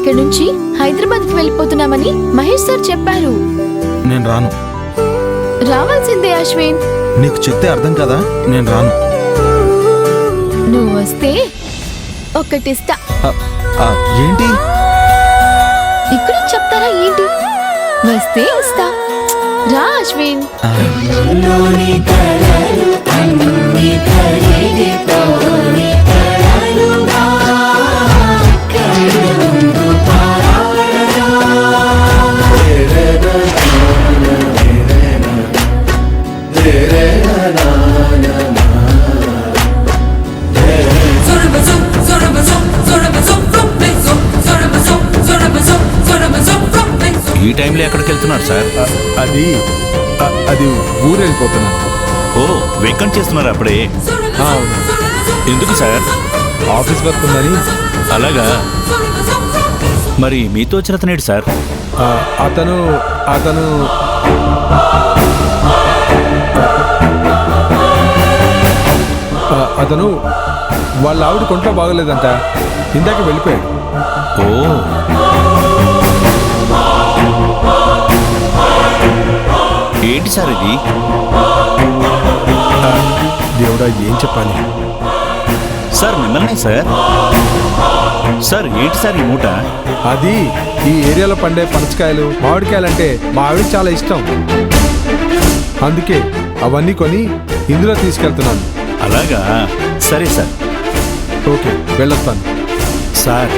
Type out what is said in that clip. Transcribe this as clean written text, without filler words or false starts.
ఇక్కడ నుంచి హైదరాబాద్ కి వెళ్ళిపోతున్నామని మహేష్ సార్ చెప్పారు. నేను రాను. రావాల్సిందే అశ్విన్. నీకు చెప్తే అర్థం కదా, నేను రాను. నువ్వు వస్తే ఒక్కటిస్తా. ఏంటి ఇక్కడ చెప్తారా ఏంటి? వస్తే ఇస్తా. రా అశ్విన్. ఈ టైంలో ఎక్కడికి వెళ్తున్నారు సార్? అది ఊరు వెళ్ళిపోతున్నాను. ఓ, వెకెంట్ చేస్తున్నారు అప్పుడే? అవును, ఎందుకు సార్? ఆఫీస్ వర్క్ ఉందని. అలాగా? మరి మీతో వచ్చిన అతనేడు సార్? అతను అతను వాళ్ళ ఆవిడ కొంట్లో బాగోలేదంట, ఇందాక వెళ్ళిపోయాడు. ఓ, ఏంటి సార్ ఇది? దేవుడా, ఏం చెప్పాలి సార్ మిమ్మల్ని సార్? సార్ ఏంటి సార్ ఈ మూట? అది ఈ ఏరియాలో పండే పనసకాయలు, మామిడికాయలంటే మా ఆవిడ చాలా ఇష్టం. అందుకే అవన్నీ కొని ఇందులో తీసుకెళ్తున్నాను. అలాగా? సరే సార్. ఓకే, వెళ్ళొస్తాను. సార్